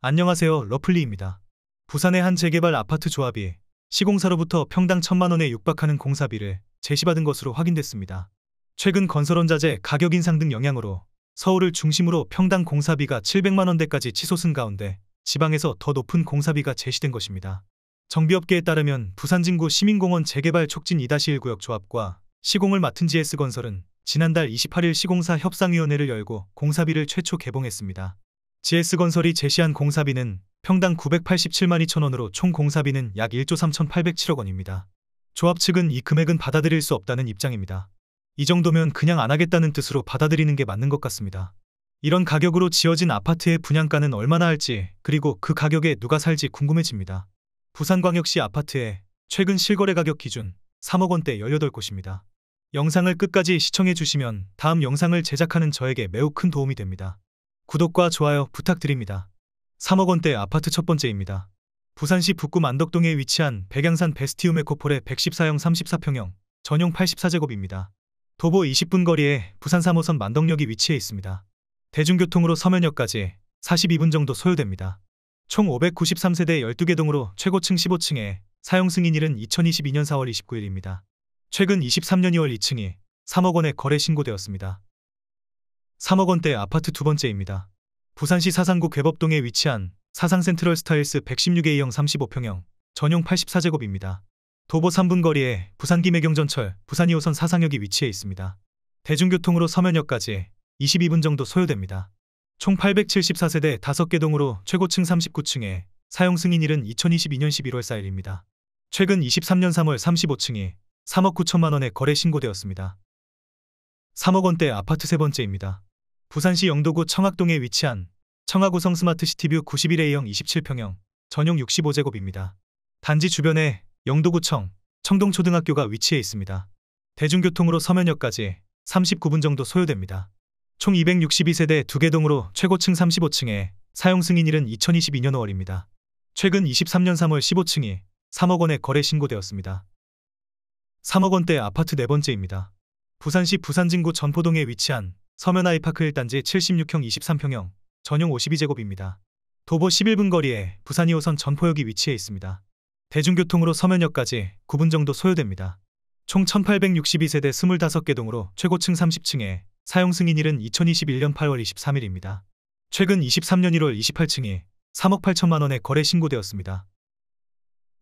안녕하세요. 러플리입니다. 부산의 한 재개발 아파트 조합이 시공사로부터 평당 1,000만 원에 육박하는 공사비를 제시받은 것으로 확인됐습니다. 최근 건설원자재 가격 인상 등 영향으로 서울을 중심으로 평당 공사비가 700만 원대까지 치솟은 가운데 지방에서 더 높은 공사비가 제시된 것입니다. 정비업계에 따르면 부산진구 시민공원 재개발 촉진 2-1 구역 조합과 시공을 맡은 GS건설은 지난달 28일 시공사 협상위원회를 열고 공사비를 최초 개봉했습니다. GS건설이 제시한 공사비는 평당 987만 2천 원으로 총 공사비는 약 1조 3,807억 원입니다. 조합 측은 이 금액은 받아들일 수 없다는 입장입니다. 이 정도면 그냥 안 하겠다는 뜻으로 받아들이는 게 맞는 것 같습니다. 이런 가격으로 지어진 아파트의 분양가는 얼마나 할지, 그리고 그 가격에 누가 살지 궁금해집니다. 부산광역시 아파트의 최근 실거래 가격 기준 3억 원대 18곳입니다. 영상을 끝까지 시청해 주시면 다음 영상을 제작하는 저에게 매우 큰 도움이 됩니다. 구독과 좋아요 부탁드립니다. 3억 원대 아파트 첫 번째입니다. 부산시 북구 만덕동에 위치한 백양산 베스티움 에코폴의 114형 34평형, 전용 84제곱입니다. 도보 20분 거리에 부산 3호선 만덕역이 위치해 있습니다. 대중교통으로 서면역까지 42분 정도 소요됩니다. 총 593세대 12개 동으로 최고층 15층에 사용 승인일은 2022년 4월 29일입니다. 최근 23년 2월 2층이 3억 원에 거래 신고되었습니다. 3억 원대 아파트 두 번째입니다. 부산시 사상구 괴법동에 위치한 사상센트럴 스타일스 116A형 35평형, 전용 84제곱입니다. 도보 3분 거리에 부산 김해경전철 부산 2호선 사상역이 위치해 있습니다. 대중교통으로 서면역까지 22분 정도 소요됩니다. 총 874세대 5개 동으로 최고층 39층에 사용 승인일은 2022년 11월 4일입니다. 최근 23년 3월 35층이 3억 9천만 원에 거래 신고되었습니다. 3억 원대 아파트 세 번째입니다. 부산시 영도구 청학동에 위치한 청하구성 스마트시티뷰 91A형 27평형, 전용 65제곱입니다. 단지 주변에 영도구청, 청동초등학교가 위치해 있습니다. 대중교통으로 서면역까지 39분 정도 소요됩니다. 총 262세대 2개 동으로 최고층 35층에 사용 승인일은 2022년 5월입니다. 최근 23년 3월 15층이 3억 원에 거래 신고되었습니다. 3억 원대 아파트 네 번째입니다. 부산시 부산진구 전포동에 위치한 서면아이파크 1단지 76형 23평형, 전용 52제곱입니다. 도보 11분 거리에 부산 2호선 전포역이 위치해 있습니다. 대중교통으로 서면역까지 9분 정도 소요됩니다. 총 1862세대 25개 동으로 최고층 30층에 사용 승인일은 2021년 8월 23일입니다. 최근 23년 1월 28층이 3억 8천만 원에 거래 신고되었습니다.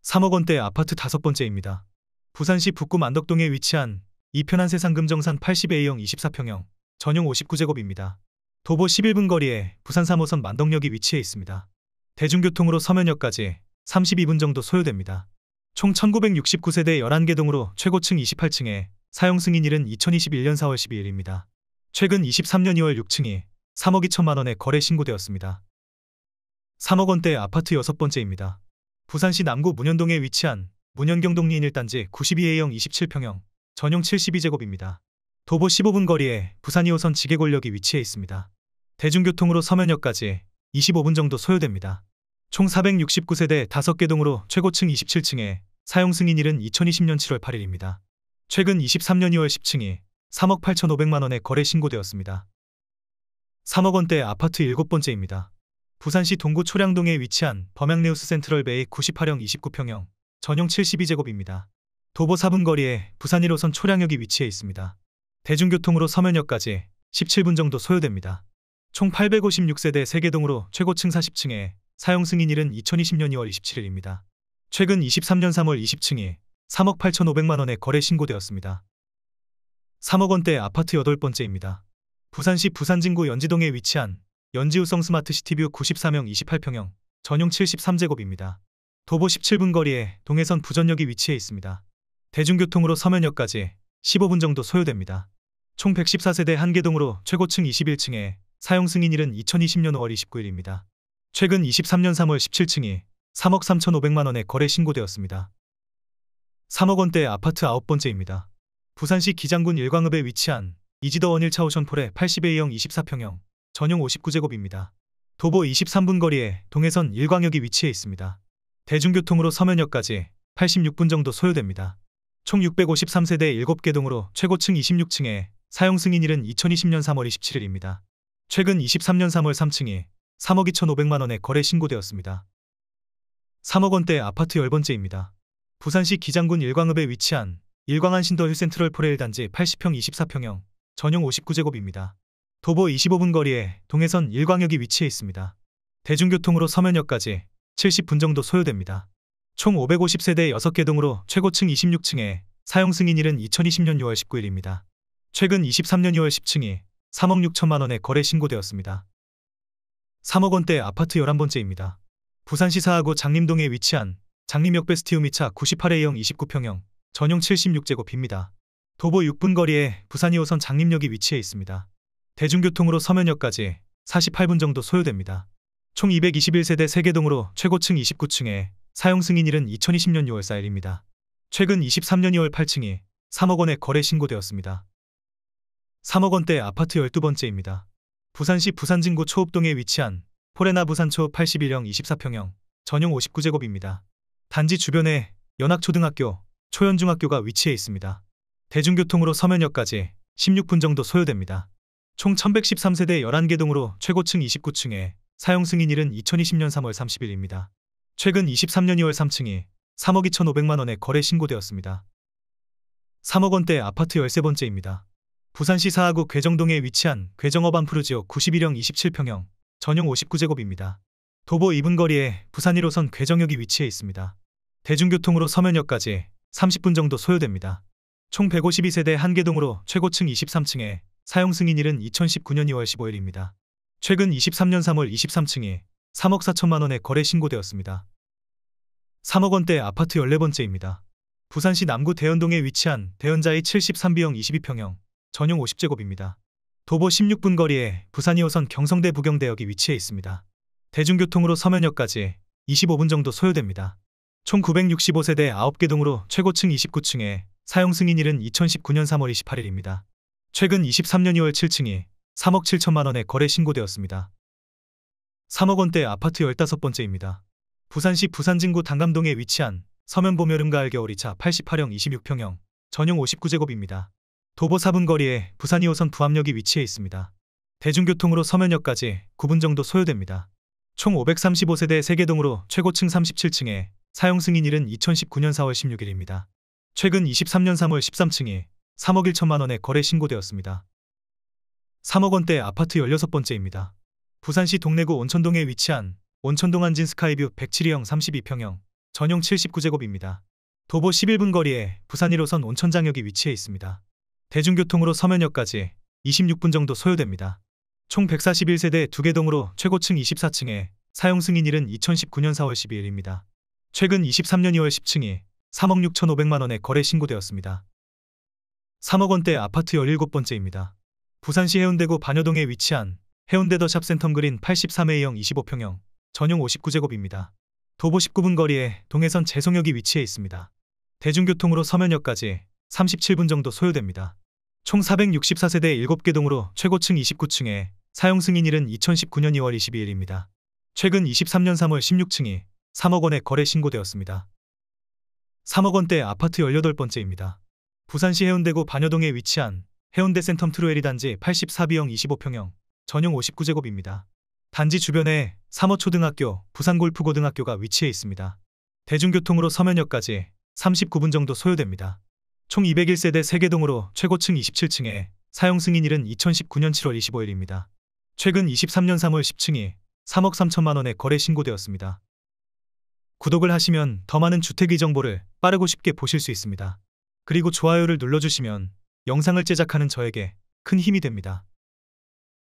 3억 원대 아파트 다섯 번째입니다. 부산시 북구 만덕동에 위치한 이편한 세상금정산 80A형 24평형, 전용 59제곱입니다. 도보 11분 거리에 부산 3호선 만덕역이 위치해 있습니다. 대중교통으로 서면역까지 32분 정도 소요됩니다. 총 1969세대 11개 동으로 최고층 28층에 사용 승인일은 2021년 4월 12일입니다. 최근 23년 2월 6층이 3억 2천만 원에 거래 신고되었습니다. 3억 원대 아파트 여섯 번째입니다. 부산시 남구 문현동에 위치한 문현경동리인 1단지 92A형 27평형, 전용 72제곱입니다. 도보 15분 거리에 부산 2호선 지계골역이 위치해 있습니다. 대중교통으로 서면역까지 25분 정도 소요됩니다. 총 469세대 5개 동으로 최고층 27층에 사용 승인일은 2020년 7월 8일입니다. 최근 23년 2월 10층이 3억 8,500만 원에 거래 신고되었습니다. 3억 원대 아파트 일곱 번째입니다. 부산시 동구 초량동에 위치한 범양네우스 센트럴베이 98형 29평형, 전용 72제곱입니다. 도보 4분 거리에 부산 1호선 초량역이 위치해 있습니다. 대중교통으로 서면역까지 17분 정도 소요됩니다. 총 856세대 3개 동으로 최고층 40층에 사용 승인일은 2020년 2월 27일입니다. 최근 23년 3월 20층이 3억 8,500만 원에 거래 신고되었습니다. 3억 원대 아파트 여덟 번째입니다. 부산시 부산진구 연지동에 위치한 연지우성 스마트시티뷰 93형 28평형, 전용 73제곱입니다. 도보 17분 거리에 동해선 부전역이 위치해 있습니다. 대중교통으로 서면역까지 15분 정도 소요됩니다. 총 114세대 1개 동으로 최고층 21층에 사용 승인일은 2020년 5월 29일입니다. 최근 23년 3월 17층이 3억 3,500만 원에 거래 신고되었습니다. 3억 원대 아파트 아홉 번째입니다. 부산시 기장군 일광읍에 위치한 이지더 1차 오션폴의 80A형 24평형, 전용 59제곱입니다. 도보 23분 거리에 동해선 일광역이 위치해 있습니다. 대중교통으로 서면역까지 86분 정도 소요됩니다. 총 653세대 7개 동으로 최고층 26층에 사용 승인일은 2020년 3월 27일입니다. 최근 23년 3월 3층이 3억 2,500만 원에 거래 신고되었습니다. 3억 원대 아파트 10번째입니다. 부산시 기장군 일광읍에 위치한 일광안 신더 힐센트럴 포레일 단지 80평 24평형 전용 59제곱입니다. 도보 25분 거리에 동해선 일광역이 위치해 있습니다. 대중교통으로 서면역까지 70분 정도 소요됩니다. 총 550세대 6개 동으로 최고층 26층에 사용 승인일은 2020년 6월 19일입니다. 최근 23년 2월 10층이 3억 6천만 원에 거래 신고되었습니다. 3억 원대 아파트 11번째입니다. 부산시 사하구 장림동에 위치한 장림역 베스티움이차 98A형 29평형 전용 76제곱입니다. 도보 6분 거리에 부산 2호선 장림역이 위치해 있습니다. 대중교통으로 서면역까지 48분 정도 소요됩니다. 총 221세대 3개 동으로 최고층 29층에 사용 승인일은 2020년 6월 4일입니다. 최근 23년 2월 8층이 3억 원에 거래 신고되었습니다. 3억 원대 아파트 12번째입니다. 부산시 부산진구 초읍동에 위치한 포레나 부산 초읍 81형 24평형 전용 59제곱입니다. 단지 주변에 연학초등학교, 초연중학교가 위치해 있습니다. 대중교통으로 서면역까지 16분 정도 소요됩니다. 총 1113세대 11개 동으로 최고층 29층에 사용 승인일은 2020년 3월 30일입니다. 최근 23년 2월 3층이 3억 2,500만 원에 거래 신고되었습니다. 3억 원대 아파트 13번째입니다. 부산시 사하구 괴정동에 위치한 괴정업 안푸르지오 91형 27평형 전용 59제곱입니다. 도보 2분 거리에 부산 1호선 괴정역이 위치해 있습니다. 대중교통으로 서면역까지 30분 정도 소요됩니다. 총 152세대 1개 동으로 최고층 23층에 사용 승인일은 2019년 2월 15일입니다. 최근 23년 3월 23층이 3억 4천만 원에 거래 신고되었습니다. 3억 원대 아파트 14번째입니다. 부산시 남구 대연동에 위치한 대연자이 73B형 22평형 전용 50제곱입니다. 도보 16분 거리에 부산 2호선 경성대 부경대역이 위치해 있습니다. 대중교통으로 서면역까지 25분 정도 소요됩니다. 총 965세대 9개 동으로 최고층 29층에 사용 승인일은 2019년 3월 28일입니다. 최근 23년 2월 7층이 3억 7천만 원에 거래 신고되었습니다. 3억 원대 아파트 15번째입니다. 부산시 부산진구 당감동에 위치한 서면보묘름 가을 겨울이차 88형 26평형 전용 59제곱입니다. 도보 4분 거리에 부산 2호선 부암역이 위치해 있습니다. 대중교통으로 서면역까지 9분 정도 소요됩니다. 총 535세대 3개 동으로 최고층 37층에 사용 승인일은 2019년 4월 16일입니다. 최근 23년 3월 13층이 3억 1천만 원에 거래 신고되었습니다. 3억 원대 아파트 16번째입니다. 부산시 동래구 온천동에 위치한 온천동 한진 스카이뷰 107형 32평형 전용 79제곱입니다. 도보 11분 거리에 부산 1호선 온천장역이 위치해 있습니다. 대중교통으로 서면역까지 26분 정도 소요됩니다. 총 141세대 2개 동으로 최고층 24층에 사용 승인일은 2019년 4월 12일입니다. 최근 23년 2월 10층이 3억 6,500만 원에 거래 신고되었습니다. 3억 원대 아파트 17번째입니다. 부산시 해운대구 반여동에 위치한 해운대 더 샵센텀 그린 83A형 25평형 전용 59제곱입니다. 도보 19분 거리에 동해선 재송역이 위치해 있습니다. 대중교통으로 서면역까지 37분 정도 소요됩니다. 총 464세대 7개 동으로 최고층 29층에 사용 승인일은 2019년 2월 22일입니다. 최근 23년 3월 16층이 3억 원에 거래 신고되었습니다. 3억 원대 아파트 18번째입니다. 부산시 해운대구 반여동에 위치한 해운대 센텀 트루에리 단지 84B형 25평형 전용 59제곱입니다. 단지 주변에 삼어초등학교, 부산골프고등학교가 위치해 있습니다. 대중교통으로 서면역까지 39분 정도 소요됩니다. 총 201세대 3개 동으로 최고층 27층에 사용 승인일은 2019년 7월 25일입니다. 최근 23년 3월 10층이 3억 3천만 원에 거래 신고되었습니다. 구독을 하시면 더 많은 주택의 정보를 빠르고 쉽게 보실 수 있습니다. 그리고 좋아요를 눌러주시면 영상을 제작하는 저에게 큰 힘이 됩니다.